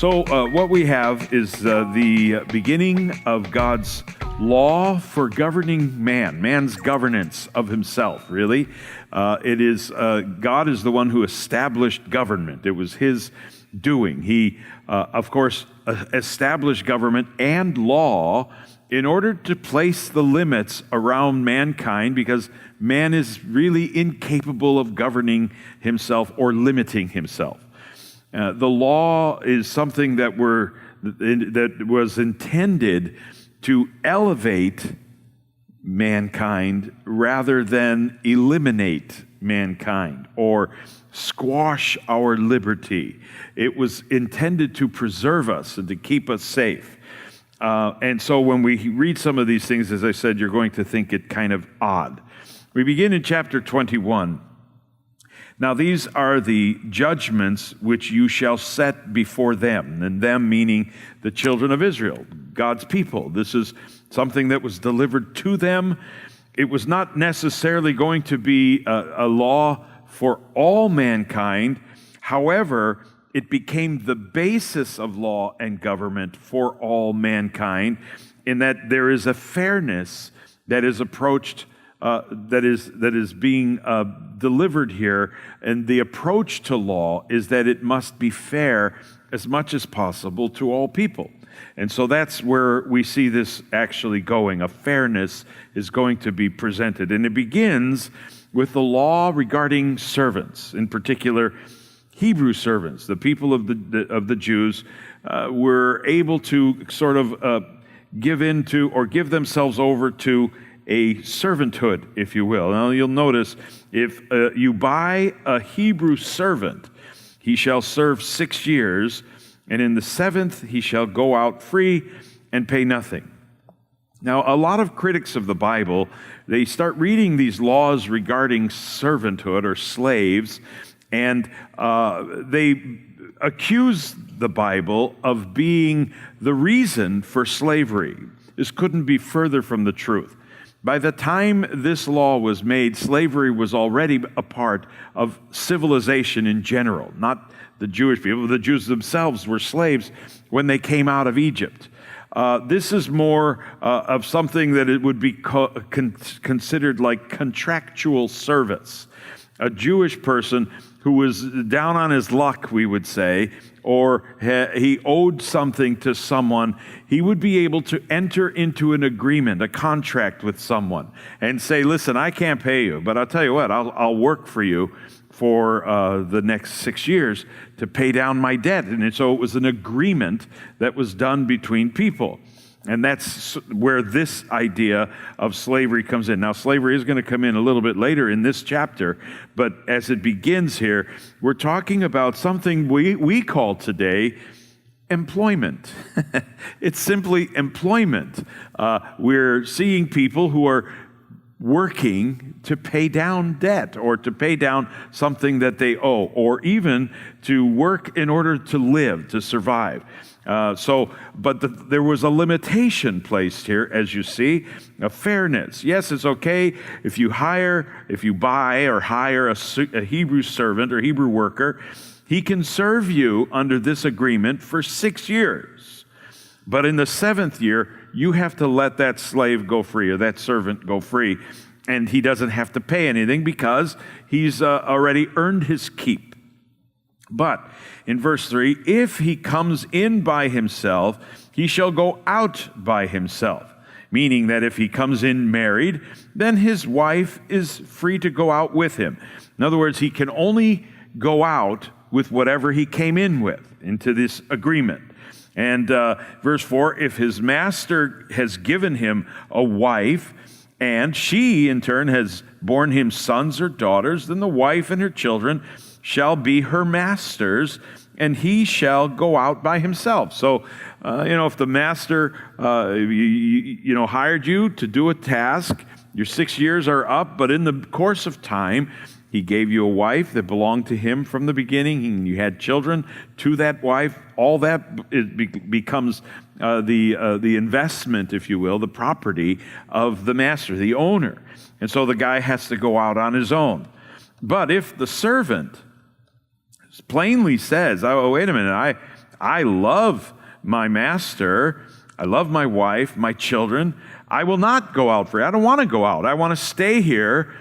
So what we have is the beginning of God's law for governing man's governance of himself, really. It is God is the one who established government. It was his doing. He, of course, established government and law in order to place the limits around mankind, because man is really incapable of governing himself or limiting himself. The law is something that was intended to elevate mankind rather than eliminate mankind or squash our liberty. It was intended to preserve us and to keep us safe. And so when we read some of these things, as I said, you're going to think it kind of odd. We begin in chapter 21. Now these are the judgments which you shall set before them, and them meaning the children of Israel, God's people. This is something that was delivered to them. It was not necessarily going to be a law for all mankind. However, it became the basis of law and government for all mankind, in that there is a fairness that is approached, that is being delivered here, and the approach to law is that it must be fair as much as possible to all people. And so that's where we see this actually going. A fairness is going to be presented, and it begins with the law regarding servants, in particular Hebrew servants. The people of the Jews were able to sort of give into or give themselves over to a servanthood, if you will. Now you'll notice, if you buy a Hebrew servant, he shall serve 6 years, and in the 7th he shall go out free and pay nothing. Now, a lot of critics of the Bible, they start reading these laws regarding servanthood or slaves, and they accuse the Bible of being the reason for slavery. This couldn't be further from the truth. By the time this law was made, slavery was already a part of civilization in general, not the Jewish people. The Jews themselves were slaves when they came out of Egypt. This is more of something that it would be considered like contractual service. A Jewish person who was down on his luck, we would say, or he owed something to someone, he would be able to enter into an agreement, a contract with someone, and say, listen, I can't pay you, but I'll tell you what, I'll work for you for the next 6 years to pay down my debt. And so it was an agreement that was done between people. And that's where this idea of slavery comes in. Now, slavery is going to come in a little bit later in this chapter, but as it begins here, we're talking about something we call today employment. It's simply employment. We're seeing people who are working to pay down debt or to pay down something that they owe, or even to work in order to live, to survive. But there was a limitation placed here, as you see, a fairness. Yes, it's okay if you buy or hire a Hebrew servant or Hebrew worker, he can serve you under this agreement for 6 years. But in the 7th year, you have to let that slave go free, or that servant go free, and he doesn't have to pay anything because he's already earned his keep. But in verse 3, if he comes in by himself, he shall go out by himself. Meaning that if he comes in married, then his wife is free to go out with him. In other words, he can only go out with whatever he came in with, into this agreement. And verse 4, if his master has given him a wife, and she in turn has borne him sons or daughters, then the wife and her children shall be her master's, and he shall go out by himself. So, if the master, hired you to do a task, your 6 years are up, but in the course of time, he gave you a wife that belonged to him from the beginning, and you had children to that wife. All that becomes the investment, if you will, the property of the master, the owner. And so the guy has to go out on his own. But if the servant plainly says, oh, wait a minute, I love my master. I love my wife, my children. I will not go out free. I don't want to go out. I want to stay here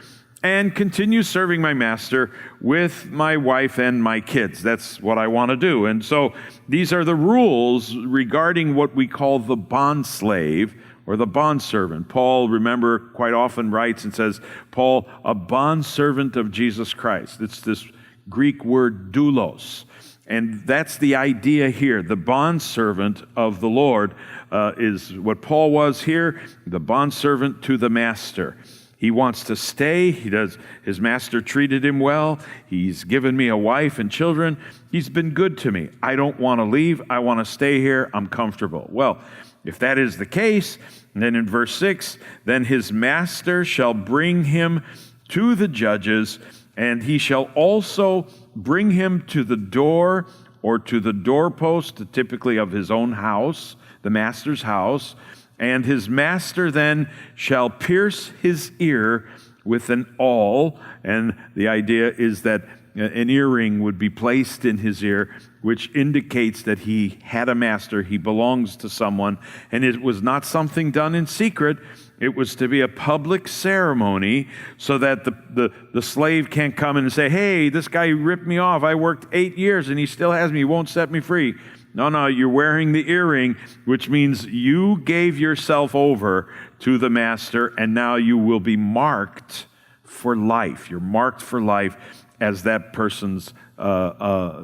and continue serving my master with my wife and my kids. That's what I want to do. And so these are the rules regarding what we call the bond slave or the bondservant. Paul, remember, quite often writes and says, Paul, a bondservant of Jesus Christ. It's this Greek word doulos. And that's the idea here. The bondservant of the Lord is what Paul was here, the bondservant to the master. He wants to stay. His master treated him well. He's given me a wife and children. He's been good to me. I don't want to leave. I want to stay here. I'm comfortable. Well, if that is the case, then in verse 6, then his master shall bring him to the judges, and he shall also bring him to the door or to the doorpost, typically of his own house, the master's house. And his master then shall pierce his ear with an awl. And the idea is that an earring would be placed in his ear, which indicates that he had a master, he belongs to someone. And it was not something done in secret. It was to be a public ceremony so that the slave can't come in and say, hey, this guy ripped me off. I worked 8 years and he still has me. He won't set me free. No, you're wearing the earring, which means you gave yourself over to the master, and now you will be marked for life. You're marked for life as that person's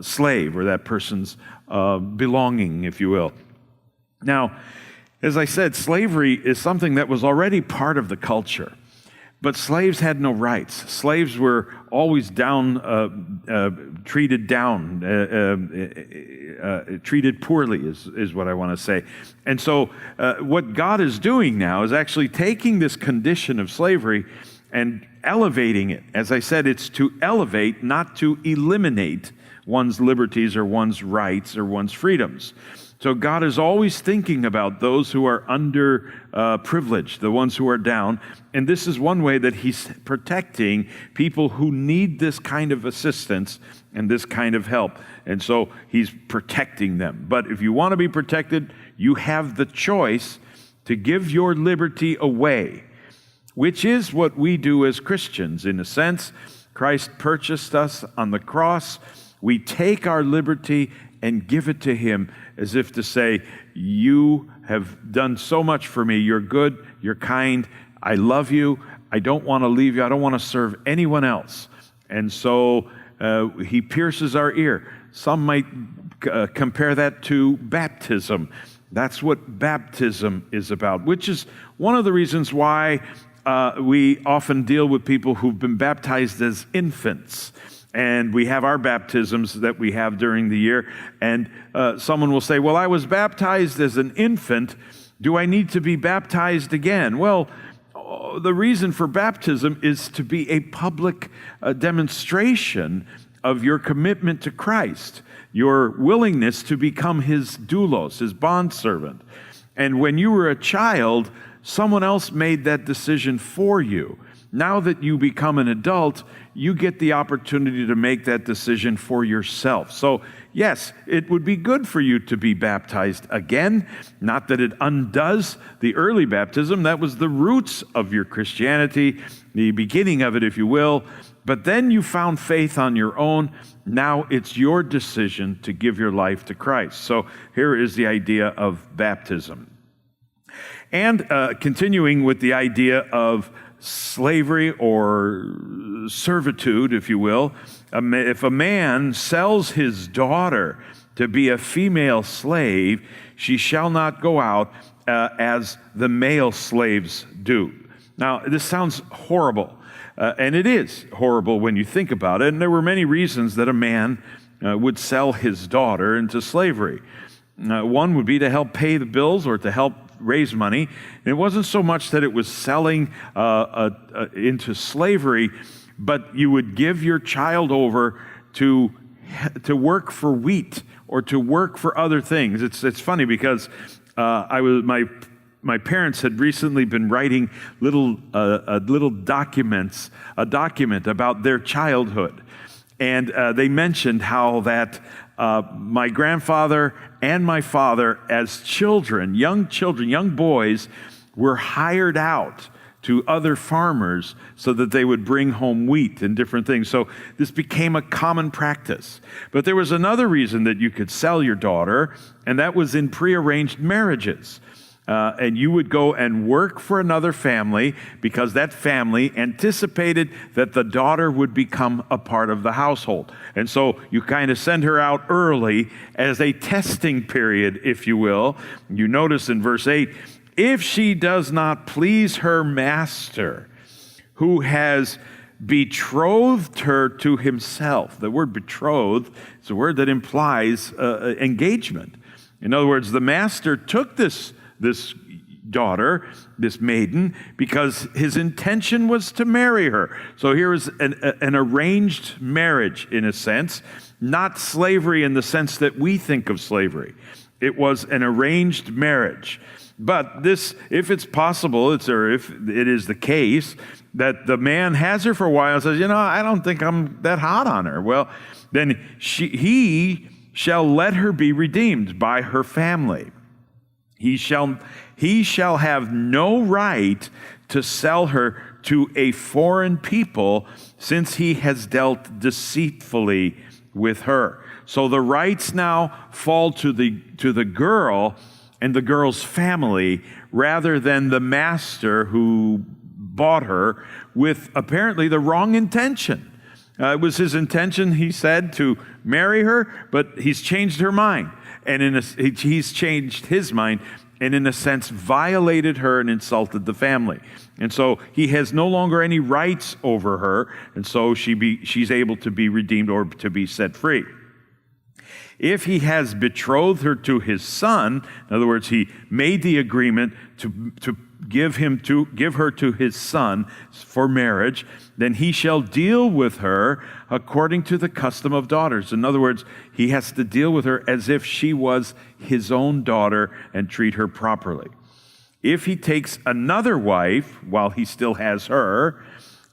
slave or that person's belonging, if you will. Now, as I said, slavery is something that was already part of the culture. But slaves had no rights. Slaves were always treated poorly, is what I want to say. And so what God is doing now is actually taking this condition of slavery and elevating it. As I said, it's to elevate, not to eliminate one's liberties or one's rights or one's freedoms. So God is always thinking about those who are underprivileged, the ones who are down. And this is one way that he's protecting people who need this kind of assistance and this kind of help. And so he's protecting them. But if you want to be protected, you have the choice to give your liberty away, which is what we do as Christians. In a sense, Christ purchased us on the cross. We take our liberty and give it to him as if to say, you have done so much for me. You're good. You're kind. I love you. I don't want to leave you. I don't want to serve anyone else. And so he pierces our ear. Some might compare that to baptism. That's what baptism is about, which is one of the reasons why we often deal with people who've been baptized as infants. And we have our baptisms that we have during the year. And someone will say, well, I was baptized as an infant. Do I need to be baptized again? Well, the reason for baptism is to be a public demonstration of your commitment to Christ, your willingness to become his doulos, his bondservant. And when you were a child, someone else made that decision for you. Now that you become an adult, you get the opportunity to make that decision for yourself. So, yes, it would be good for you to be baptized again. Not that it undoes the early baptism. That was the roots of your Christianity, the beginning of it, if you will. But then you found faith on your own. Now it's your decision to give your life to Christ. So here is the idea of baptism. And continuing with the idea of slavery or servitude, if you will, if a man sells his daughter to be a female slave, she shall not go out as the male slaves do. Now, this sounds horrible, and it is horrible when you think about it, and there were many reasons that a man would sell his daughter into slavery. One would be to help pay the bills or to help raise money. And it wasn't so much that it was selling into slavery, but you would give your child over to work for wheat or to work for other things. It's funny because my parents had recently been writing a document about their childhood, and they mentioned how that My grandfather and my father, as children, young boys, were hired out to other farmers so that they would bring home wheat and different things. So this became a common practice. But there was another reason that you could sell your daughter, and that was in prearranged marriages. And you would go and work for another family because that family anticipated that the daughter would become a part of the household. And so you kind of send her out early as a testing period, if you will. You notice in verse 8, if she does not please her master, who has betrothed her to himself. The word betrothed is a word that implies engagement. In other words, the master took this daughter, this maiden, because his intention was to marry her. So here is an arranged marriage, in a sense, not slavery in the sense that we think of slavery. It was an arranged marriage. But this, if it's possible, or if it is the case, that the man has her for a while and says, I don't think I'm that hot on her. Well, then he shall let her be redeemed by her family. He shall have no right to sell her to a foreign people, since he has dealt deceitfully with her. So the rights now fall to the girl and the girl's family, rather than the master who bought her with apparently the wrong intention. It was his intention, he said, to marry her, but he's changed her mind. And he's changed his mind, and in a sense violated her and insulted the family. And so he has no longer any rights over her, and so she's able to be redeemed or to be set free. If he has betrothed her to his son, in other words, he made the agreement to give her to his son for marriage, then he shall deal with her according to the custom of daughters. In other words, he has to deal with her as if she was his own daughter and treat her properly. If he takes another wife while he still has her,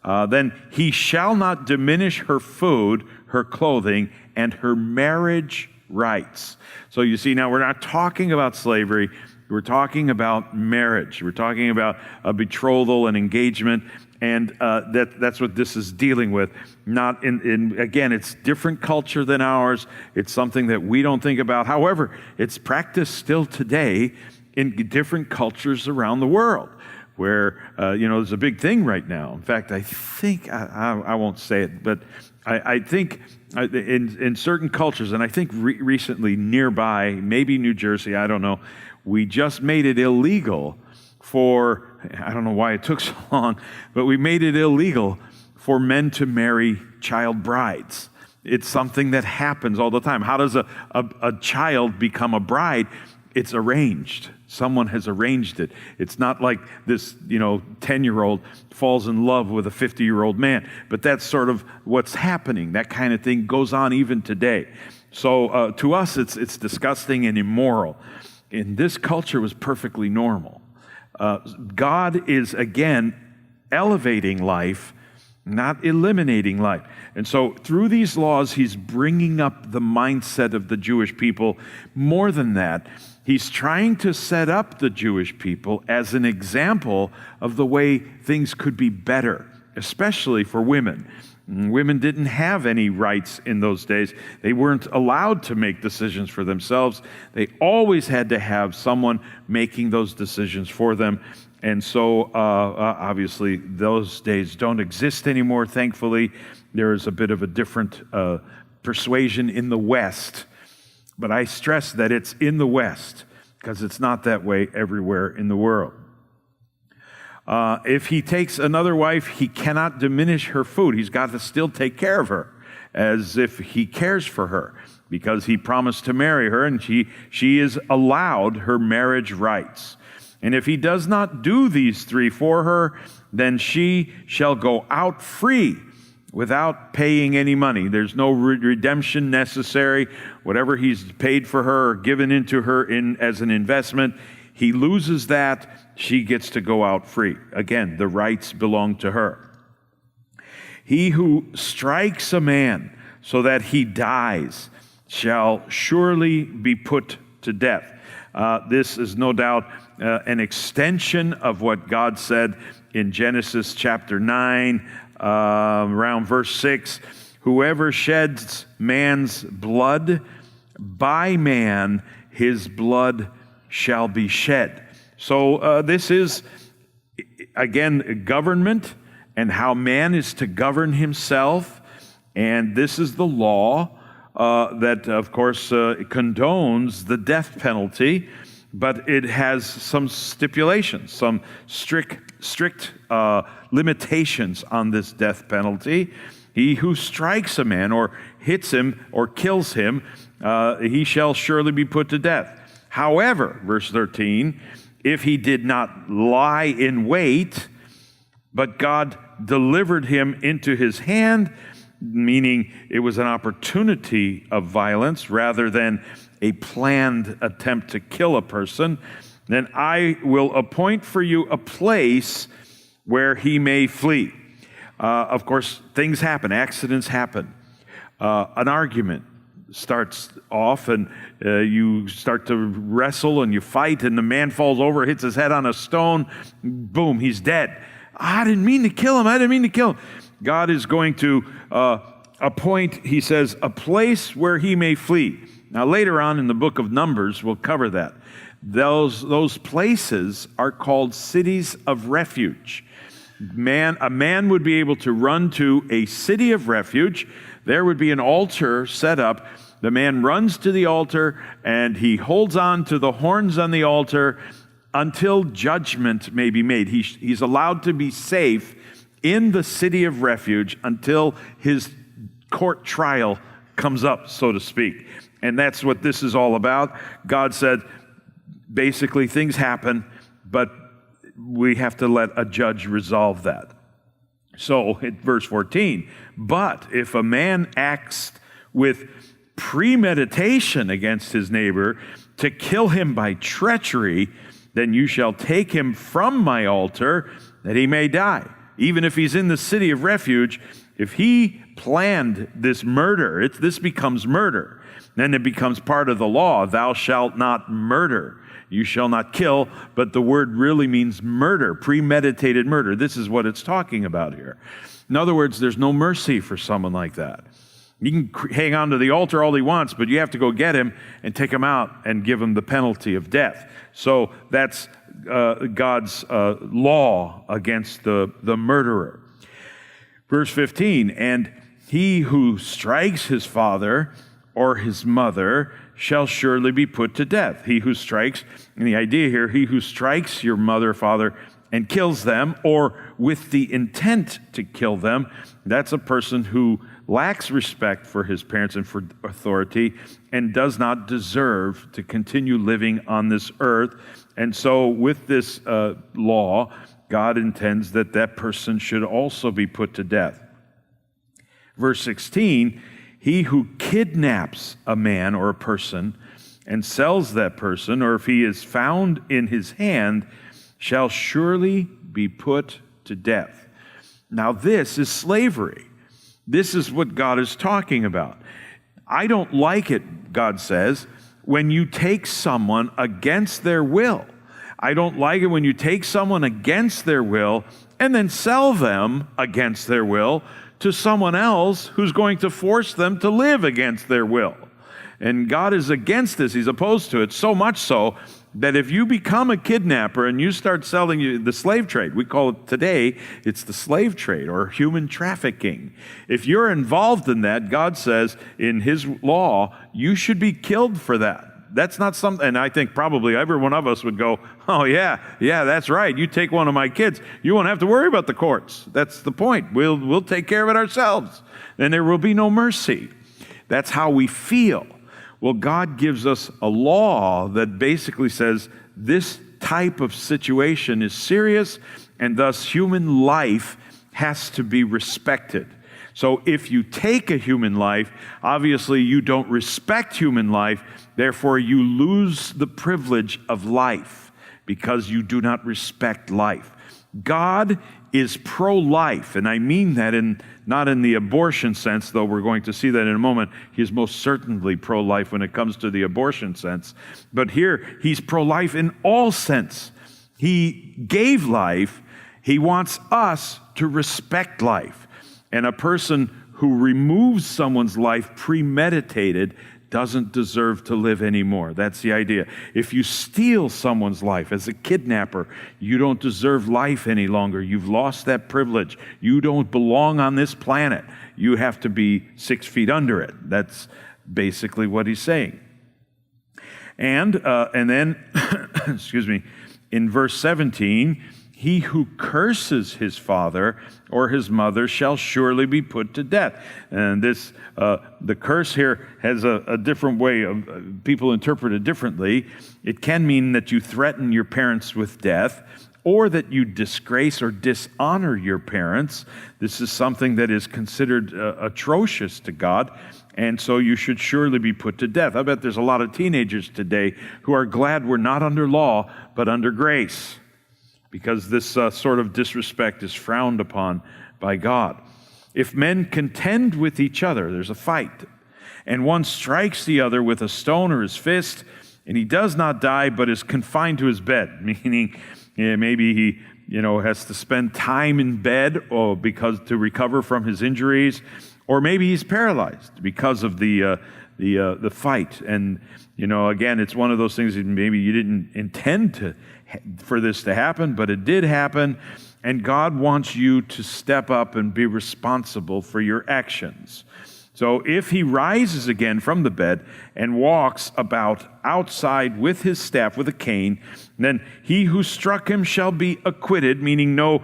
then he shall not diminish her food, her clothing, and her marriage rights. So you see, now we're not talking about slavery. We're talking about marriage. We're talking about a betrothal and engagement, and that's what this is dealing with. Not again, it's different culture than ours. It's something that we don't think about. However, it's practiced still today in different cultures around the world, where there's a big thing right now. In fact, I think I won't say it, but I think in certain cultures, and I think recently nearby, maybe New Jersey, I don't know, we just made it illegal for, I don't know why it took so long, but we made it illegal for men to marry child brides. It's something that happens all the time. How does a child become a bride? It's arranged. Someone has arranged it. It's not like this, 10-year-old falls in love with a 50-year-old man. But that's sort of what's happening. That kind of thing goes on even today. So to us, it's disgusting and immoral. In this culture, it was perfectly normal. God is, again, elevating life, not eliminating life. And so through these laws, he's bringing up the mindset of the Jewish people. More than that, he's trying to set up the Jewish people as an example of the way things could be better, especially for women. Women didn't have any rights in those days. They weren't allowed to make decisions for themselves. They always had to have someone making those decisions for them. And so, obviously, those days don't exist anymore, thankfully. There is a bit of a different persuasion in the West. But I stress that it's in the West, because it's not that way everywhere in the world. If he takes another wife, he cannot diminish her food. He's got to still take care of her as if he cares for her, because he promised to marry her, and she is allowed her marriage rights. And if he does not do these three for her, then she shall go out free without paying any money. There's no redemption necessary. Whatever he's paid for her or given into her as an investment, he loses that. She gets to go out free. Again, the rights belong to her. He who strikes a man so that he dies shall surely be put to death. This is no doubt an extension of what God said in Genesis chapter 9, around verse 6. Whoever sheds man's blood, by man his blood shall be shed. So this is, again, government and how man is to govern himself. And this is the law that, of course, condones the death penalty, but it has some stipulations, some strict limitations on this death penalty. He who strikes a man or hits him or kills him, he shall surely be put to death. However, verse 13, if he did not lie in wait, but God delivered him into his hand, meaning it was an opportunity of violence rather than a planned attempt to kill a person, then I will appoint for you a place where he may flee. Of course, things happen, accidents happen. An argument starts off and you start to wrestle and you fight and the man falls over, hits his head on a stone, boom, he's dead. I didn't mean to kill him. God is going to appoint, he says, a place where he may flee. Now later on in the book of Numbers, we'll cover that. Those places are called cities of refuge. A man would be able to run to a city of refuge. There would be an altar set up. The man runs to the altar and he holds on to the horns on the altar until judgment may be made. He's allowed to be safe in the city of refuge until his court trial comes up, so to speak. And that's what this is all about. God said, basically, things happen, but we have to let a judge resolve that. So, in verse 14, but if a man acts with premeditation against his neighbor to kill him by treachery, then you shall take him from my altar that he may die. Even if he's in the city of refuge, if he planned this murder, this becomes murder. Then it becomes part of the law. Thou shalt not murder. You shall not kill, but the word really means murder, premeditated murder. This is what it's talking about here. In other words, there's no mercy for someone like that. You can hang on to the altar all he wants, but you have to go get him and take him out and give him the penalty of death. So that's God's law against the murderer. Verse 15, and he who strikes his father or his mother shall surely be put to death. He who strikes, and the idea here, he who strikes your mother, father, and kills them, or with the intent to kill them, that's a person who lacks respect for his parents and for authority and does not deserve to continue living on this earth. And so with this law, God intends that that person should also be put to death. Verse 16, he who kidnaps a man or a person and sells that person, or if he is found in his hand, shall surely be put to death. Now this is slavery. This is what God is talking about. I don't like it, God says, when you take someone against their will. I don't like it when you take someone against their will and then sell them against their will to someone else who's going to force them to live against their will. And God is against this. He's opposed to it, so much so that if you become a kidnapper and you start selling the slave trade, we call it today, it's the slave trade or human trafficking. If you're involved in that, God says in his law, you should be killed for that. That's not something, and I think probably every one of us would go, oh yeah, that's right. You take one of my kids, you won't have to worry about the courts. That's the point. We'll take care of it ourselves. And there will be no mercy. That's how we feel. Well, God gives us a law that basically says this type of situation is serious, and thus human life has to be respected. So if you take a human life, obviously you don't respect human life, therefore you lose the privilege of life because you do not respect life. God is pro-life, and I mean that not in the abortion sense, though we're going to see that in a moment. He is most certainly pro-life when it comes to the abortion sense. But here, he's pro-life in all sense. He gave life. He wants us to respect life. And a person who removes someone's life premeditated doesn't deserve to live anymore. That's the idea. If you steal someone's life as a kidnapper, you don't deserve life any longer. You've lost that privilege. You don't belong on this planet. You have to be 6 feet under it. That's basically what he's saying. And then, excuse me, in verse 17, he who curses his father or his mother shall surely be put to death. And this, the curse here has a different way of people interpret it differently. It can mean that you threaten your parents with death, or that you disgrace or dishonor your parents. This is something that is considered atrocious to God, and so you should surely be put to death. I bet there's a lot of teenagers today who are glad we're not under law, but under grace, because this sort of disrespect is frowned upon by God. If men contend with each other, there's a fight, and one strikes the other with a stone or his fist, and he does not die, but is confined to his bed, meaning maybe he has to spend time in bed because to recover from his injuries, or maybe he's paralyzed because of the fight. And again, it's one of those things that maybe you didn't intend for this to happen, but it did happen, and God wants you to step up and be responsible for your actions. So if he rises again from the bed and walks about outside with his staff, with a cane, then he who struck him shall be acquitted, meaning no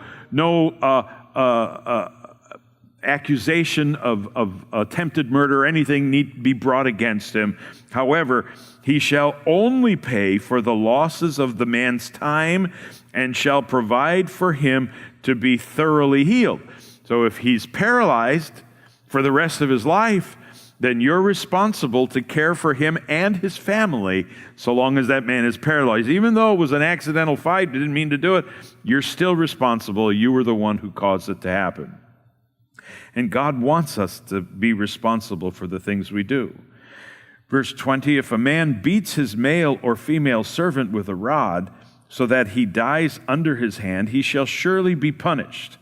accusation of attempted murder or anything need be brought against him. However, he shall only pay for the losses of the man's time and shall provide for him to be thoroughly healed. So if he's paralyzed for the rest of his life, then you're responsible to care for him and his family so long as that man is paralyzed. Even though it was an accidental fight, didn't mean to do it, you're still responsible. You were the one who caused it to happen. And God wants us to be responsible for the things we do. Verse 20, if a man beats his male or female servant with a rod so that he dies under his hand, he shall surely be punished.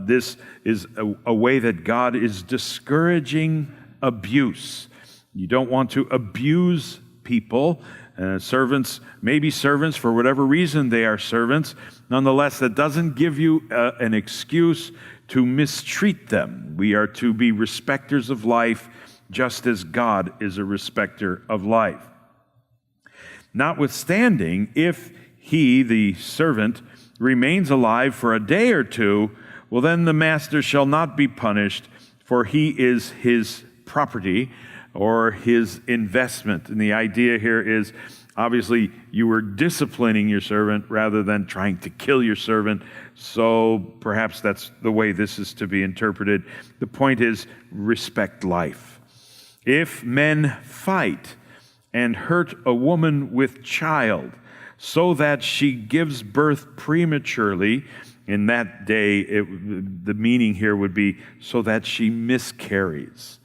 This is a way that God is discouraging abuse. You don't want to abuse people. Servants may be servants for whatever reason they are servants. Nonetheless, that doesn't give you an excuse to mistreat them. We are to be respecters of life, just as God is a respecter of life. Notwithstanding, if he, the servant, remains alive for a day or two, well, then the master shall not be punished, for he is his property or his investment. And the idea here is, obviously, you were disciplining your servant rather than trying to kill your servant. So perhaps that's the way this is to be interpreted. The point is, respect life. If men fight and hurt a woman with child so that she gives birth prematurely, in that day, the meaning here would be so that she miscarries.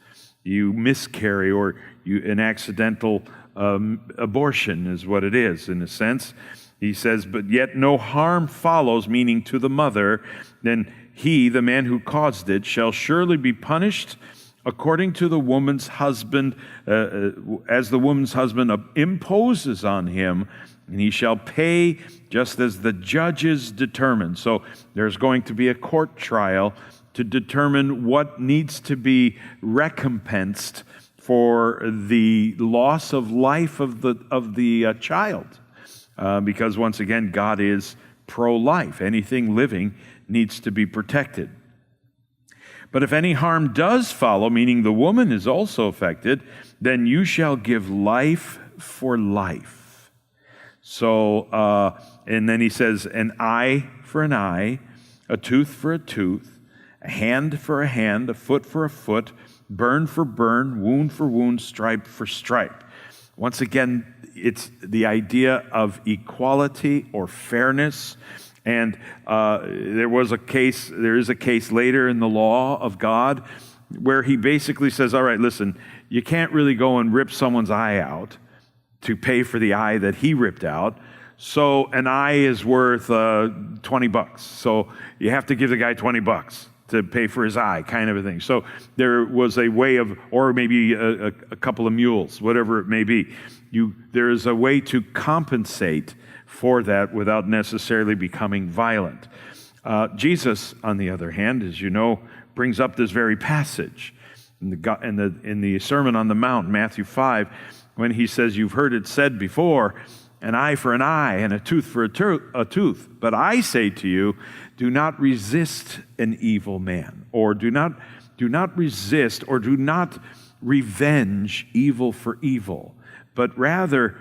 You miscarry, or an accidental abortion is what it is, in a sense. He says, but yet no harm follows, meaning to the mother, then he, the man who caused it, shall surely be punished according to the woman's husband, as the woman's husband imposes on him, and he shall pay just as the judges determine. So there's going to be a court trial to determine what needs to be recompensed for the loss of life of the child. Because once again, God is pro-life. Anything living needs to be protected. But if any harm does follow, meaning the woman is also affected, then you shall give life for life. So, and then he says, an eye for an eye, a tooth for a tooth, a hand for a hand, a foot for a foot, burn for burn, wound for wound, stripe for stripe. Once again, it's the idea of equality or fairness. And there is a case later in the law of God where he basically says, all right, listen, you can't really go and rip someone's eye out to pay for the eye that he ripped out. So an eye is worth $20. So you have to give the guy $20 to pay for his eye, kind of a thing. So there was a way of, or maybe a couple of mules, whatever it may be. There is a way to compensate for that without necessarily becoming violent. Jesus, on the other hand, as you know, brings up this very passage in the Sermon on the Mount, Matthew 5, when he says, you've heard it said before, an eye for an eye and a tooth for a tooth. But I say to you, do not resist an evil man, or do not resist, or do not revenge evil for evil, but rather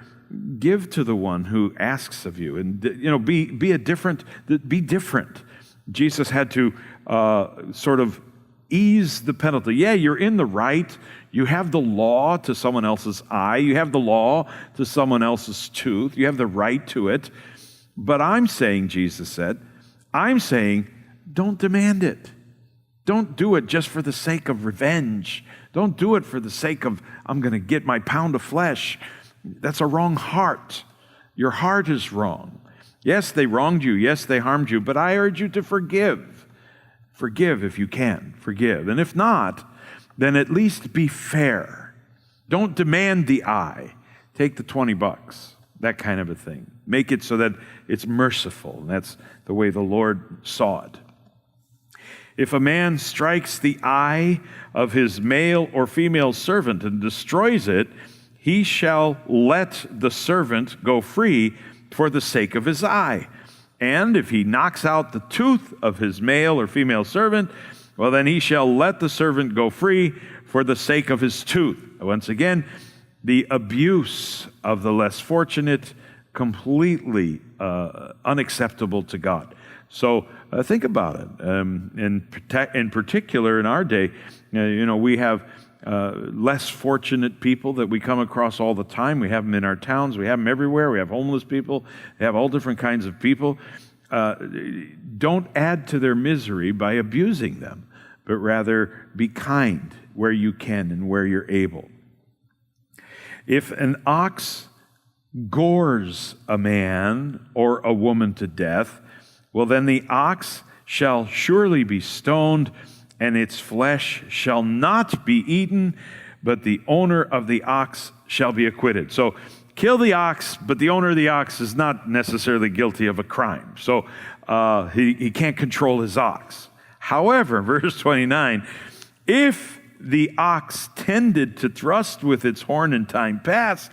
give to the one who asks of you. And be different. Jesus had to sort of ease the penalty. Yeah, you're in the right. You have the law to someone else's eye. You have the law to someone else's tooth. You have the right to it. But I'm saying, Jesus said, don't demand it. Don't do it just for the sake of revenge. Don't do it for the sake of, I'm going to get my pound of flesh. That's a wrong heart. Your heart is wrong. Yes, they wronged you. Yes, they harmed you. But I urge you to forgive. Forgive if you can. Forgive. And if not, then at least be fair. Don't demand the eye. Take the $20. That kind of a thing. Make it so that it's merciful. And that's the way the Lord saw it. If a man strikes the eye of his male or female servant and destroys it, he shall let the servant go free for the sake of his eye. And if he knocks out the tooth of his male or female servant, well, then he shall let the servant go free for the sake of his tooth. Once again, the abuse of the less fortunate, completely unacceptable to God. So think about it. In particular, in our day, we have less fortunate people that we come across all the time. We have them in our towns. We have them everywhere. We have homeless people. We have all different kinds of people. Don't add to their misery by abusing them, but rather be kind where you can and where you're able. If an ox gores a man or a woman to death, well, then the ox shall surely be stoned, and its flesh shall not be eaten, but the owner of the ox shall be acquitted. So kill the ox, but the owner of the ox is not necessarily guilty of a crime. So he can't control his ox. However, verse 29, if the ox tended to thrust with its horn in time past,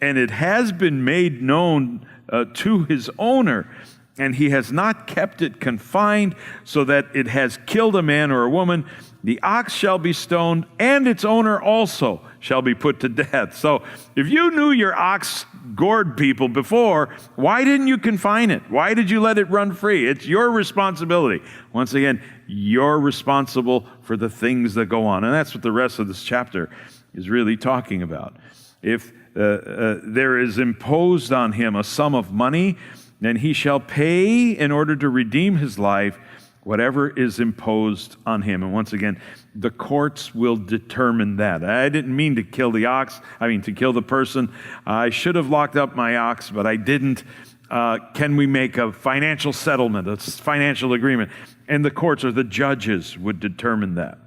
and it has been made known to his owner, and he has not kept it confined so that it has killed a man or a woman, the ox shall be stoned, and its owner also shall be put to death. So if you knew your ox gored people before, why didn't you confine it? Why did you let it run free? It's your responsibility. Once again, you're responsible for the things that go on. And that's what the rest of this chapter is really talking about. If there is imposed on him a sum of money, then he shall pay in order to redeem his life whatever is imposed on him. And once again, the courts will determine that. I didn't mean to kill the ox. To kill the person. I should have locked up my ox, but I didn't. Can we make a financial settlement, a financial agreement? And the courts or the judges would determine that.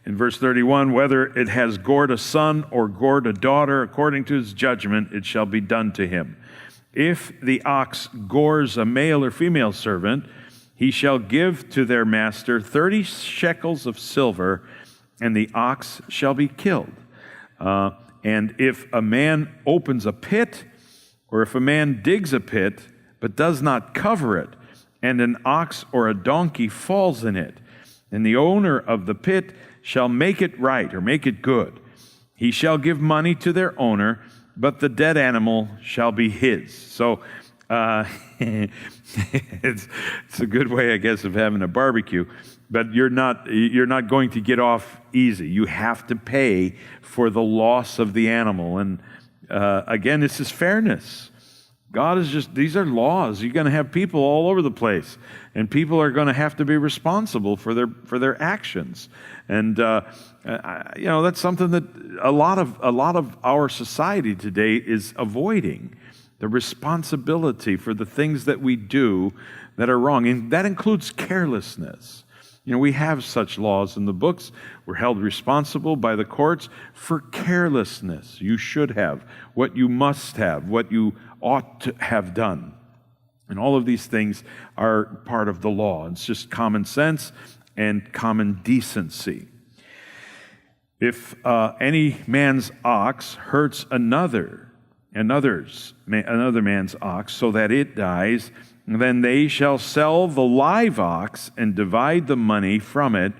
In verse 31, whether it has gored a son or gored a daughter, according to his judgment, it shall be done to him. If the ox gores a male or female servant, he shall give to their master 30 shekels of silver, and the ox shall be killed. And if a man opens a pit, or if a man digs a pit, but does not cover it, and an ox or a donkey falls in it, and the owner of the pit shall make it right, or make it good, he shall give money to their owner, but the dead animal shall be his. So it's a good way, I guess, of having a barbecue. But you're not going to get off easy. You have to pay for the loss of the animal. And again, this is fairness. God is just, these are laws. You're going to have people all over the place, and people are going to have to be responsible for their actions. And that's something that a lot of our society today is avoiding, the responsibility for the things that we do that are wrong, and that includes carelessness. We have such laws in the books. We're held responsible by the courts for carelessness. You should have, what you must have, what you ought to have done. And all of these things are part of the law. It's just common sense and common decency. If any man's ox hurts another man's ox so that it dies, then they shall sell the live ox and divide the money from it,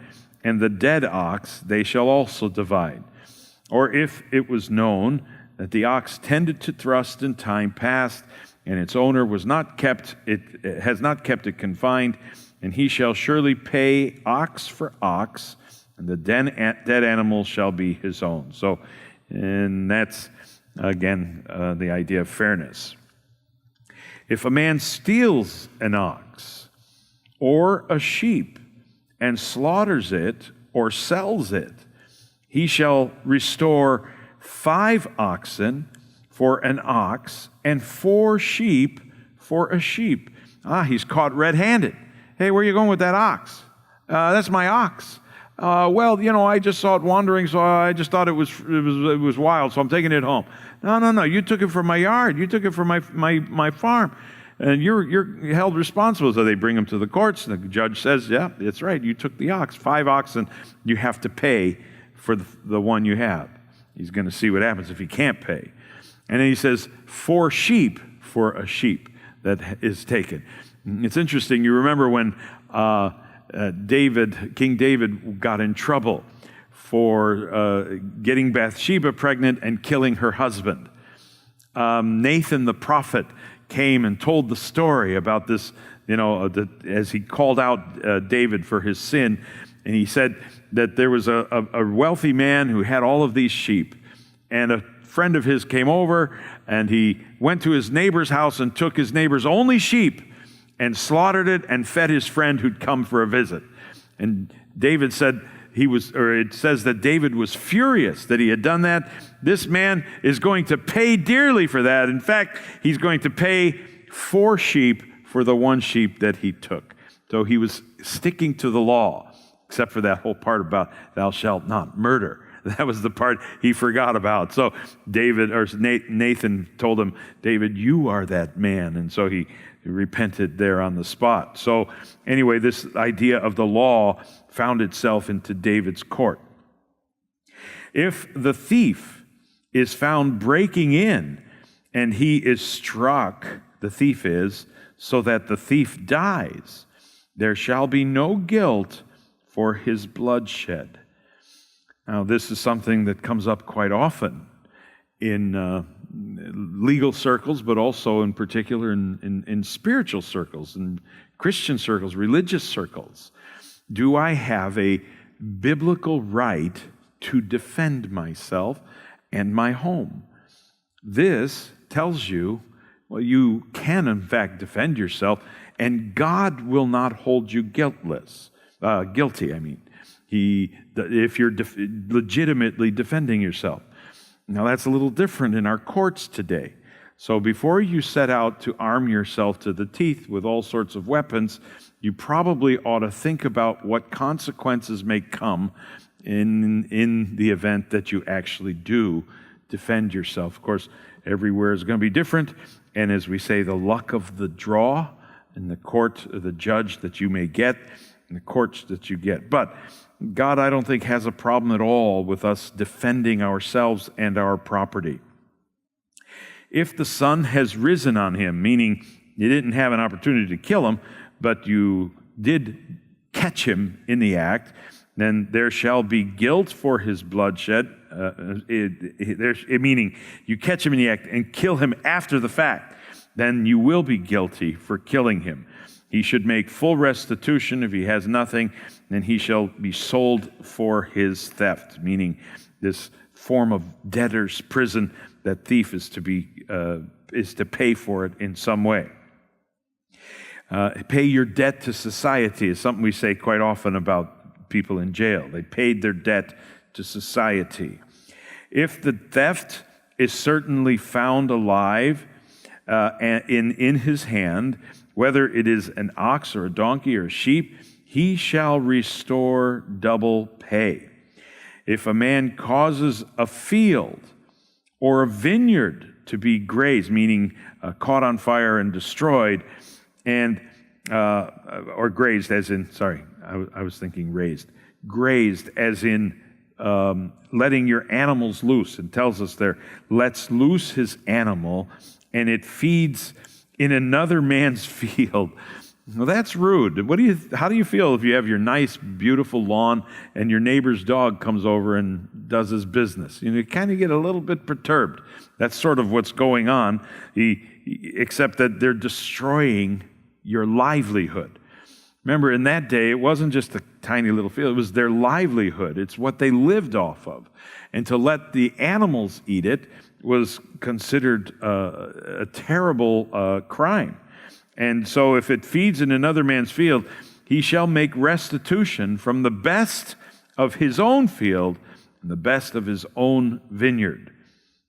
and the dead ox they shall also divide. Or if it was known that the ox tended to thrust in time past, and its owner has not kept it confined, and he shall surely pay ox for ox, and the dead animal shall be his own. So, and that's, again, the idea of fairness. If a man steals an ox or a sheep and slaughters it or sells it, he shall restore 5 oxen for an ox and 4 sheep for a sheep. He's caught red-handed. Hey, where are you going with that ox? That's my ox. I just saw it wandering, so I just thought it was wild, so I'm taking it home. No, you took it from my yard. You took it from my farm, and you're held responsible. So they bring him to the courts, and the judge says, yeah, that's right, you took the ox. 5 oxen, you have to pay for the one you have. He's going to see what happens if he can't pay. And then he says, 4 sheep for a sheep that is taken. It's interesting, you remember when King David got in trouble for getting Bathsheba pregnant and killing her husband. Nathan the prophet came and told the story about this, as he called out David for his sin, and he said that there was a wealthy man who had all of these sheep, and a friend of his came over, and he went to his neighbor's house and took his neighbor's only sheep and slaughtered it and fed his friend who'd come for a visit. And David said it says that David was furious that he had done that. This man is going to pay dearly for that. In fact, he's going to pay 4 sheep for the 1 sheep that he took. So he was sticking to the law, except for that whole part about thou shalt not murder. That was the part he forgot about. So Nathan told him, David, you are that man. And so he repented there on the spot. So anyway, this idea of the law found itself into David's court. If the thief is found breaking in and he is struck, the thief is, so that the thief dies, there shall be no guilt for his bloodshed. Now, this is something that comes up quite often in legal circles, but also in particular in spiritual circles, in Christian circles, religious circles. Do I have a biblical right to defend myself and my home? This tells you, well, you can in fact defend yourself, and God will not hold you guilty. If you're legitimately defending yourself. Now, that's a little different in our courts today. So before you set out to arm yourself to the teeth with all sorts of weapons, you probably ought to think about what consequences may come in the event that you actually do defend yourself. Of course, everywhere is going to be different, and as we say, the luck of the draw in the court, the judge that you may get, in the courts that you get. But God, I don't think, has a problem at all with us defending ourselves and our property. If the sun has risen on him, meaning you didn't have an opportunity to kill him, but you did catch him in the act, then there shall be guilt for his bloodshed, meaning you catch him in the act and kill him after the fact, then you will be guilty for killing him. He should make full restitution. If he has nothing, then he shall be sold for his theft, meaning this form of debtor's prison. That thief is to be is to pay for it in some way. Pay your debt to society is something we say quite often about people in jail. They paid their debt to society. If the theft is certainly found alive in his hand, whether it is an ox or a donkey or a sheep, he shall restore double pay. If a man causes a field or a vineyard to be grazed, meaning caught on fire and destroyed, and or grazed, as in, sorry, I was thinking raised. Grazed, as in letting your animals loose. It tells us there, lets loose his animal, and it feeds in another man's field. Well, that's rude. How do you feel if you have your nice, beautiful lawn and your neighbor's dog comes over and does his business? You kind of get a little bit perturbed. That's sort of what's going on, except that they're destroying your livelihood. Remember, in that day, it wasn't just a tiny little field. It was their livelihood. It's what they lived off of. And to let the animals eat it was considered a terrible crime. And so if it feeds in another man's field, he shall make restitution from the best of his own field and the best of his own vineyard.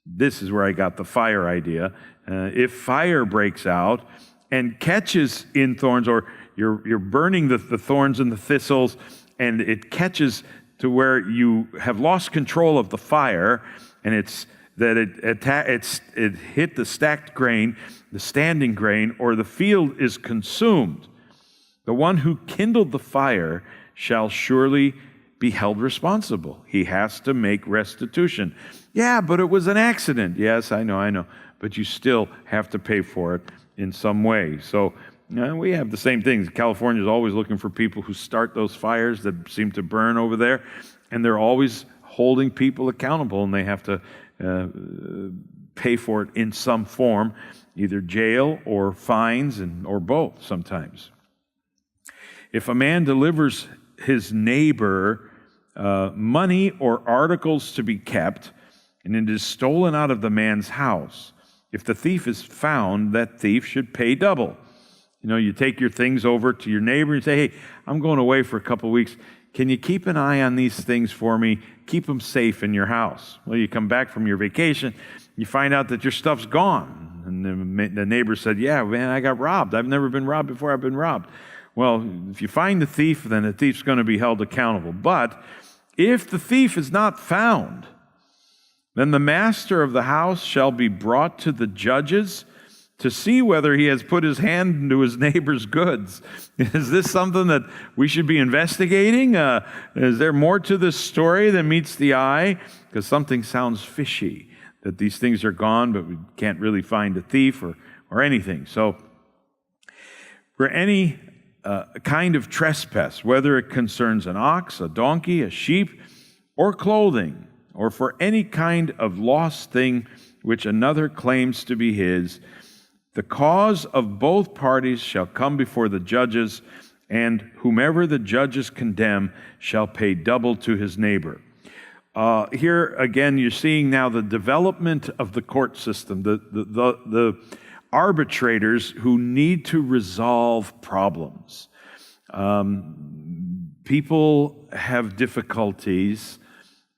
This is where I got the fire idea. If fire breaks out and catches in thorns, or you're burning the thorns and the thistles, and it catches to where you have lost control of the fire, and it hit the stacked grain, the standing grain, or the field is consumed, the one who kindled the fire shall surely be held responsible. He has to make restitution. Yeah, but it was an accident. Yes, I know. But you still have to pay for it in some way. So we have the same things. California is always looking for people who start those fires that seem to burn over there, and they're always holding people accountable, and they have to pay for it in some form, either jail or fines, or both sometimes. If a man delivers his neighbor money or articles to be kept, and it is stolen out of the man's house, if the thief is found, that thief should pay double. You take your things over to your neighbor and say, hey, I'm going away for a couple of weeks. Can you keep an eye on these things for me? Keep them safe in your house. Well, you come back from your vacation, you find out that your stuff's gone. And the neighbor said, yeah, man, I got robbed. I've never been robbed before. I've been robbed. Well, if you find the thief, then the thief's going to be held accountable. But if the thief is not found, then the master of the house shall be brought to the judges to see whether he has put his hand into his neighbor's goods. Is this something that we should be investigating? Is there more to this story than meets the eye? Because something sounds fishy, that these things are gone, but we can't really find a thief or anything. So for any kind of trespass, whether it concerns an ox, a donkey, a sheep, or clothing, or for any kind of lost thing which another claims to be his, the cause of both parties shall come before the judges, and whomever the judges condemn shall pay double to his neighbor. Here again, you're seeing now the development of the court system, the arbitrators who need to resolve problems. People have difficulties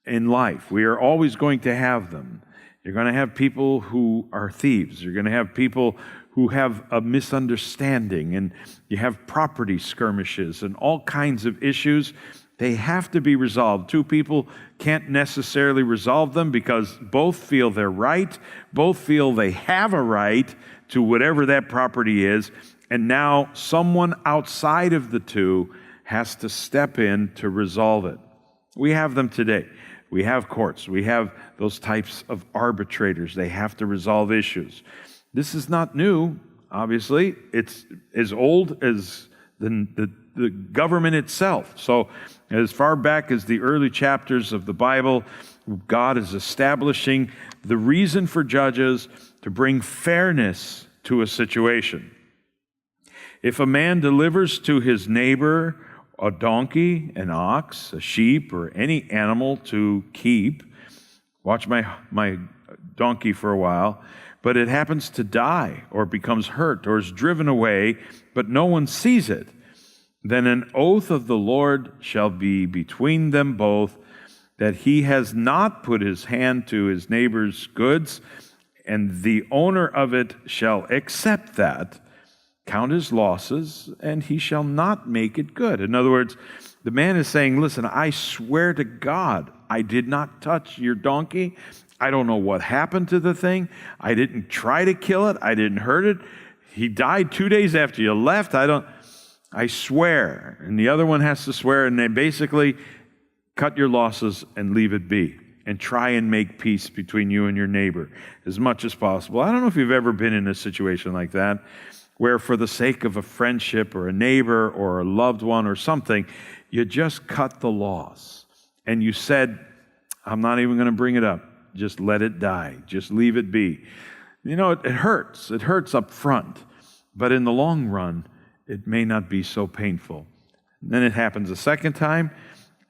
in life. We are always going to have them. You're going to have people who are thieves. You're going to have people who have a misunderstanding, and you have property skirmishes and all kinds of issues. They have to be resolved. Two people can't necessarily resolve them because both feel they're right, both feel they have a right to whatever that property is, and now someone outside of the two has to step in to resolve it. We have them today. We have courts. We have those types of arbitrators. They have to resolve issues. This is not new, obviously. It's as old as the government itself. So as far back as the early chapters of the Bible, God is establishing the reason for judges to bring fairness to a situation. If a man delivers to his neighbor a donkey, an ox, a sheep, or any animal to keep, watch my donkey for a while, but it happens to die or becomes hurt or is driven away, but no one sees it, then an oath of the Lord shall be between them both, that he has not put his hand to his neighbor's goods, and the owner of it shall accept that, count his losses, and he shall not make it good. In other words, the man is saying, listen, I swear to God, I did not touch your donkey. I don't know what happened to the thing. I didn't try to kill it. I didn't hurt it. He died 2 days after you left. I swear. And the other one has to swear, and they basically cut your losses and leave it be, and try and make peace between you and your neighbor as much as possible. I don't know if you've ever been in a situation like that, where for the sake of a friendship or a neighbor or a loved one or something, you just cut the loss. And you said, I'm not even going to bring it up. Just let it die. Just leave it be. You know, it hurts. It hurts up front. But in the long run, it may not be so painful. And then it happens a second time,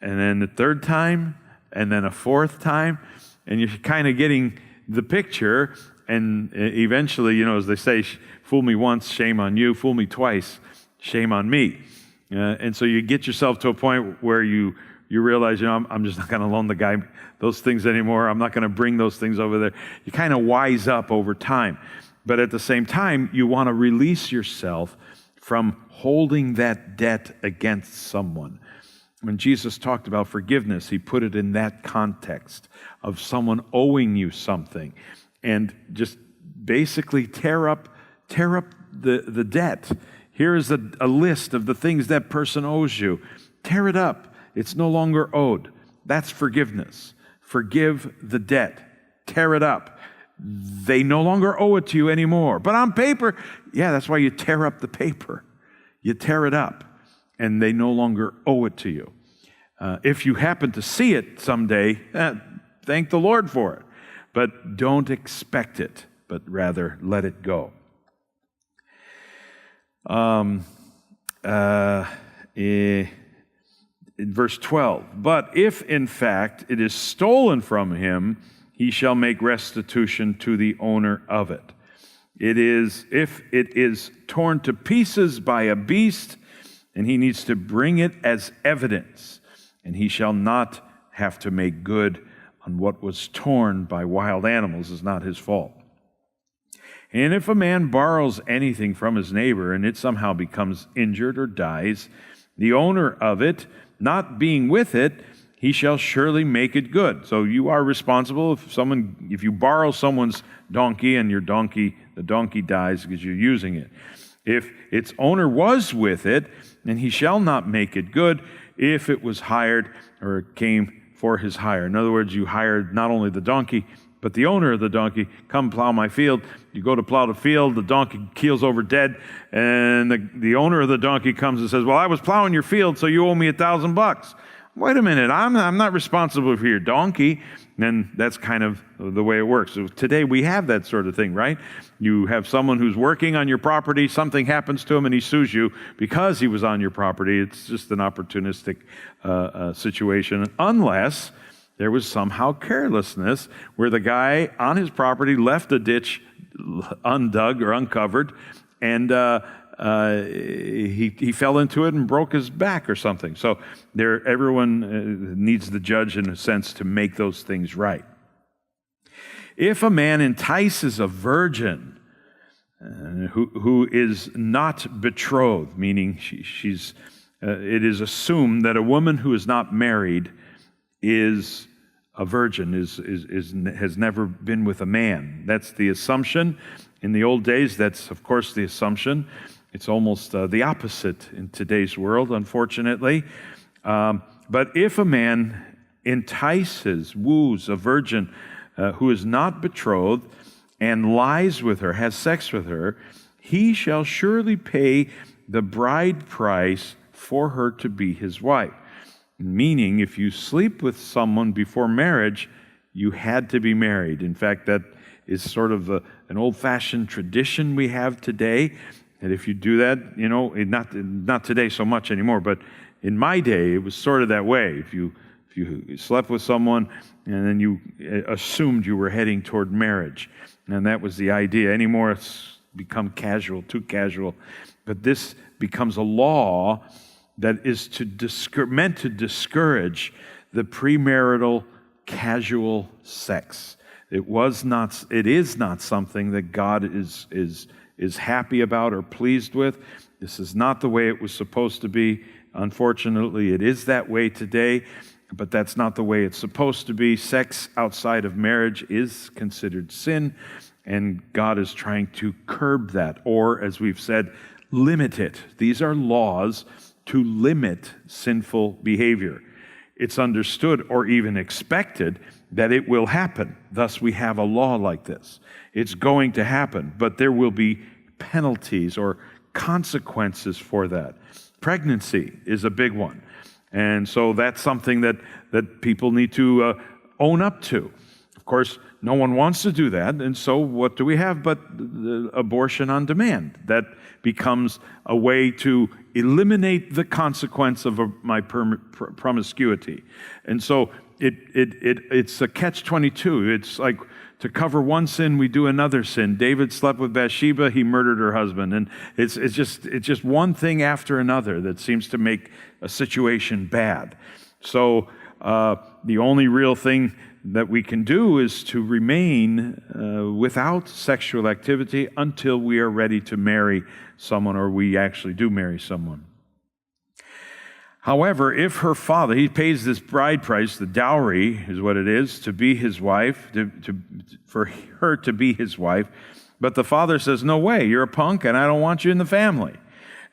and then the third time, and then a fourth time, and you're kind of getting the picture, and eventually, you know, as they say, fool me once, shame on you. Fool me twice, shame on me. And so you get yourself to a point where you realize, you know, I'm just not going to loan the guy those things anymore. I'm not going to bring those things over there. You kind of wise up over time. But at the same time, you want to release yourself from holding that debt against someone. When Jesus talked about forgiveness, he put it in that context of someone owing you something, and just basically tear up the debt. Here is a list of the things that person owes you. Tear it up. It's no longer owed. That's forgiveness. Forgive the debt. Tear it up. They no longer owe it to you anymore. But on paper, yeah, that's why you tear up the paper. You tear it up, and they no longer owe it to you. If you happen to see it someday, thank the Lord for it. But don't expect it, but rather let it go. In verse 12, but if in fact it is stolen from him, he shall make restitution to the owner of it. If it is torn to pieces by a beast, and he needs to bring it as evidence, and he shall not have to make good on what was torn by wild animals. Is not his fault. And if a man borrows anything from his neighbor, and it somehow becomes injured or dies, the owner of it, not being with it, he shall surely make it good. So you are responsible if you borrow someone's donkey and the donkey dies because you're using it. If its owner was with it, then he shall not make it good if it was hired or it came for his hire. In other words, you hired not only the donkey, but the owner of the donkey. Come plow my field. You go to plow the field, the donkey keels over dead, and the owner of the donkey comes and says, well, I was plowing your field, so you owe me $1,000. Wait a minute, I'm not responsible for your donkey. And that's kind of the way it works. So today we have that sort of thing, right? You have someone who's working on your property, something happens to him, and he sues you because he was on your property. It's just an opportunistic situation, unless there was somehow carelessness where the guy on his property left a ditch undug or uncovered, and he fell into it and broke his back or something. So everyone needs the judge, in a sense, to make those things right. If a man entices a virgin who is not betrothed, meaning it is assumed that a woman who is not married is a virgin, has never been with a man. That's the assumption. In the old days, that's, of course, the assumption. It's almost the opposite in today's world, unfortunately. But if a man woos a virgin who is not betrothed and lies with her, has sex with her, he shall surely pay the bride price for her to be his wife. Meaning, if you sleep with someone before marriage, you had to be married. In fact, that is sort of an old-fashioned tradition we have today, that if you do that, you know, not today so much anymore, but in my day, it was sort of that way. If you If you slept with someone and then you assumed you were heading toward marriage, and that was the idea. Anymore, it's become casual, too casual. But this becomes a law that is meant to discourage the premarital casual sex. It is not something that God is happy about or pleased with. This is not the way it was supposed to be. Unfortunately, it is that way today, but that's not the way it's supposed to be. Sex outside of marriage is considered sin, and God is trying to curb that, or, as we've said, limit it. These are laws to limit sinful behavior. It's understood or even expected that it will happen. Thus, we have a law like this. It's going to happen, but there will be penalties or consequences for that. Pregnancy is a big one. And so that's something that people need to own up to. Of course, no one wants to do that, and so what do we have but abortion on demand? That becomes a way to eliminate the consequence of my promiscuity. And so it's a catch-22. It's like, to cover one sin, we do another sin. David slept with Bathsheba, he murdered her husband. And it's just one thing after another that seems to make a situation bad. So the only real thing that we can do is to remain without sexual activity until we are ready to marry someone, or we actually do marry someone. However, if her father, he pays this bride price, the dowry is what it is, to be his wife, for her to be his wife, but the father says, no way, you're a punk and I don't want you in the family.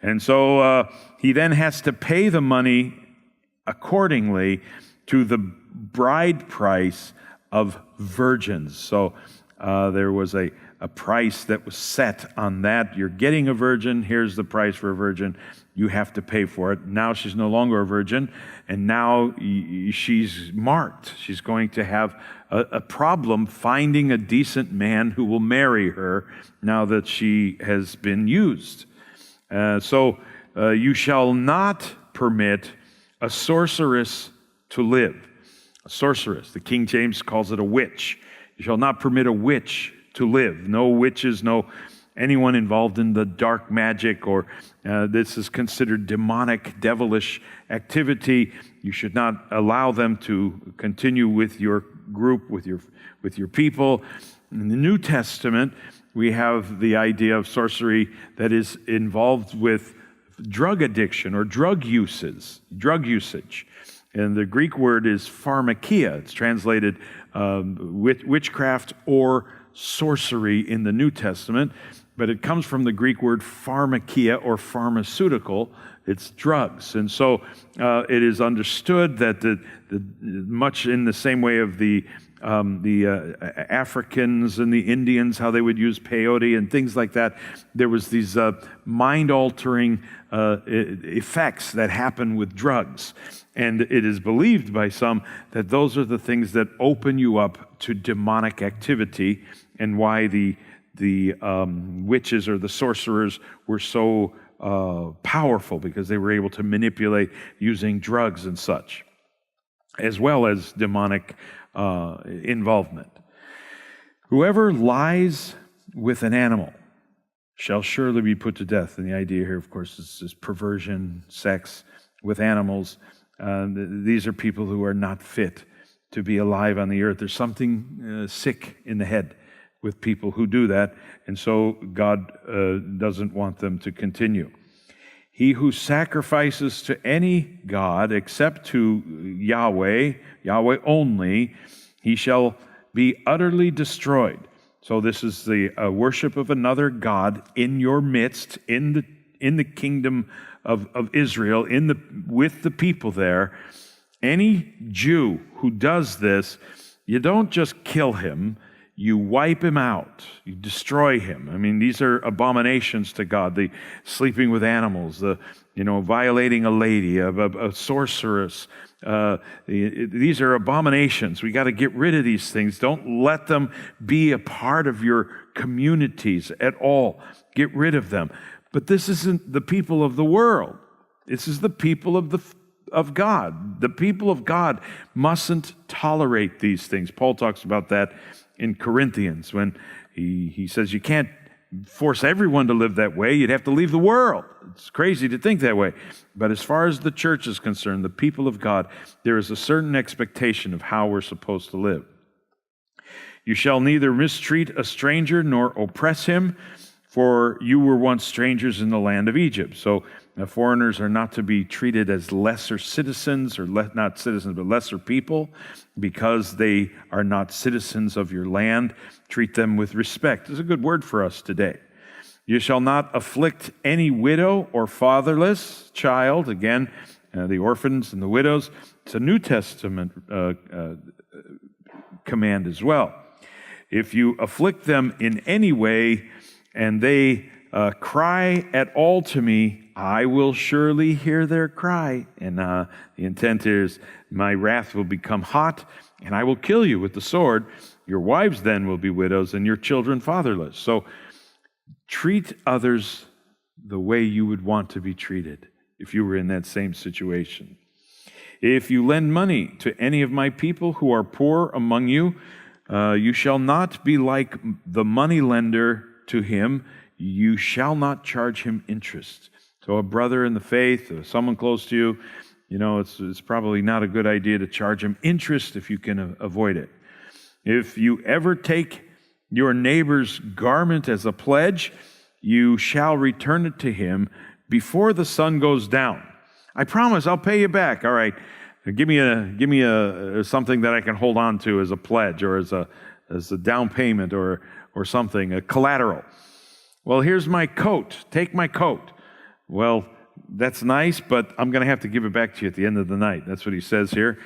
And so he then has to pay the money accordingly to the bride price of virgins. So there was a price that was set on that. You're getting a virgin, here's the price for a virgin. You have to pay for it. Now she's no longer a virgin, and now she's marked. She's going to have a problem finding a decent man who will marry her now that she has been used. So you shall not permit a sorceress to live. A sorceress, the King James calls it a witch. You shall not permit a witch to live. No witches, no anyone involved in the dark magic, or this is considered demonic, devilish activity. You should not allow them to continue with your group, with your people. In the New Testament, we have the idea of sorcery that is involved with drug addiction or drug usage. And the Greek word is pharmakia. It's translated witchcraft or sorcery in the New Testament, but it comes from the Greek word pharmakia, or pharmaceutical. It's drugs. And so it is understood that much in the same way of the Africans and the Indians, how they would use peyote and things like that, there was these mind-altering effects that happen with drugs. And it is believed by some that those are the things that open you up to demonic activity, and why the witches or the sorcerers were so powerful, because they were able to manipulate using drugs and such, as well as demonic involvement. Whoever lies with an animal shall surely be put to death. And the idea here, of course, is perversion, sex with animals. These are people who are not fit to be alive on the earth. There's something sick in the head with people who do that, and so God doesn't want them to continue. He who sacrifices to any god except to Yahweh only, he shall be utterly destroyed. So this is the worship of another god in your midst, in the kingdom of Israel, with the people there. Any Jew who does this, you don't just kill him, you wipe him out, you destroy him. I mean, these are abominations to God. The sleeping with animals, the violating a lady, a sorceress. These are abominations. We got to get rid of these things. Don't let them be a part of your communities at all. Get rid of them. But this isn't the people of the world. This is the people of of God. The people of God mustn't tolerate these things. Paul talks about that in Corinthians when he says you can't force everyone to live that way. You'd have to leave the world. It's crazy to think that way. But as far as the church is concerned, the people of God, there is a certain expectation of how we're supposed to live. You shall neither mistreat a stranger nor oppress him, for you were once strangers in the land of Egypt. So foreigners are not to be treated as lesser citizens, or not citizens, but lesser people, because they are not citizens of your land. Treat them with respect. It's a good word for us today. You shall not afflict any widow or fatherless child. Again, the orphans and the widows. It's a New Testament command as well. If you afflict them in any way, and they cry at all to me, I will surely hear their cry. And the intent is, my wrath will become hot, and I will kill you with the sword. Your wives then will be widows, and your children fatherless. So treat others the way you would want to be treated if you were in that same situation. If you lend money to any of my people who are poor among you, you shall not be like the moneylender to him. You shall not charge him interest. So a brother in the faith, or someone close to you, it's probably not a good idea to charge him interest if you can avoid it. If you ever take your neighbor's garment as a pledge, you shall return it to him before the sun goes down. I promise I'll pay you back. All right, give me a something that I can hold on to as a pledge, or as a down payment, or something, a collateral. Well, here's my coat. Take my coat. Well, that's nice, but I'm going to have to give it back to you at the end of the night. That's what he says here.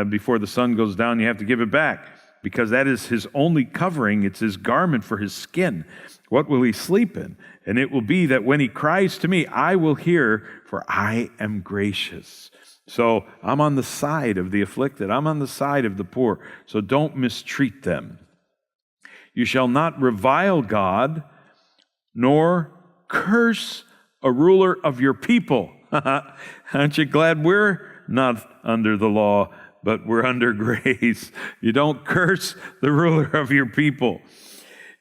Before the sun goes down, you have to give it back, because that is his only covering. It's his garment for his skin. What will he sleep in? And it will be that when he cries to me, I will hear, for I am gracious. So I'm on the side of the afflicted. I'm on the side of the poor. So don't mistreat them. You shall not revile God, nor curse a ruler of your people. Aren't you glad we're not under the law, but we're under grace? You don't curse the ruler of your people.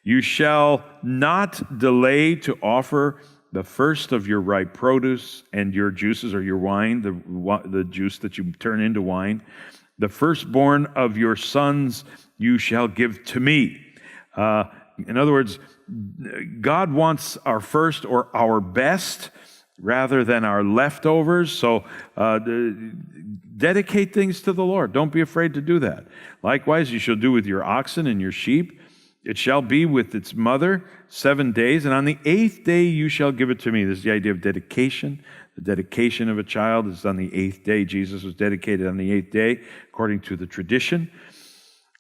You shall not delay to offer the first of your ripe produce and your juices, or your wine, the juice that you turn into wine. The firstborn of your sons you shall give to me. In other words, God wants our first, or our best, rather than our leftovers. So dedicate things to the Lord. Don't be afraid to do that. Likewise, you shall do with your oxen and your sheep. It shall be with its mother 7 days, and on the 8th day you shall give it to me. This is the idea of dedication. The dedication of a child is on the 8th day. Jesus was dedicated on the 8th day, according to the tradition.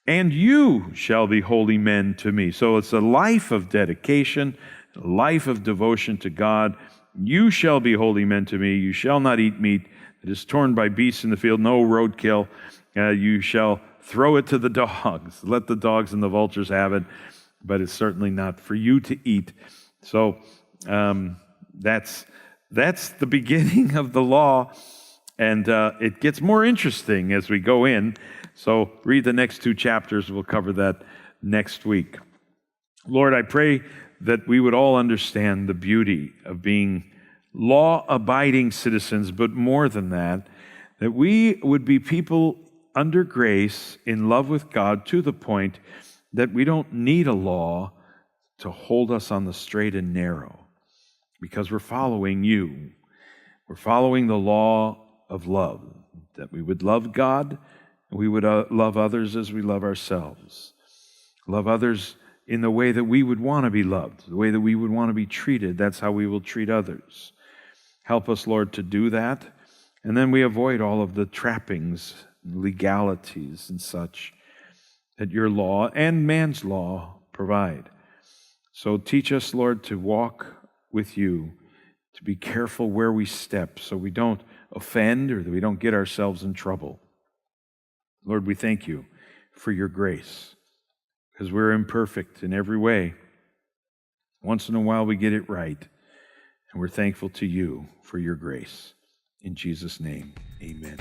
And you shall be holy men to me. So it's a life of dedication, a life of devotion to God. You shall be holy men to me. You shall not eat meat that is torn by beasts in the field, no roadkill. You shall throw it to the dogs. Let the dogs and the vultures have it, but it's certainly not for you to eat. So that's the beginning of the law, and it gets more interesting as we go in. So read the next 2 chapters. We'll cover that next week. Lord, I pray that we would all understand the beauty of being law-abiding citizens, but more than that we would be people under grace, in love with God, to the point that we don't need a law to hold us on the straight and narrow, because we're following you. We're following the law of love, that we would love God, and we would love others as we love ourselves. Love others in the way that we would want to be loved, the way that we would want to be treated. That's how we will treat others. Help us, Lord, to do that. And then we avoid all of the trappings, legalities, and such that your law and man's law provide. So teach us, Lord, to walk with you, to be careful where we step so we don't offend or that we don't get ourselves in trouble. Lord, we thank you for your grace, because we're imperfect in every way. Once in a while we get it right, and we're thankful to you for your grace. In Jesus' name, amen.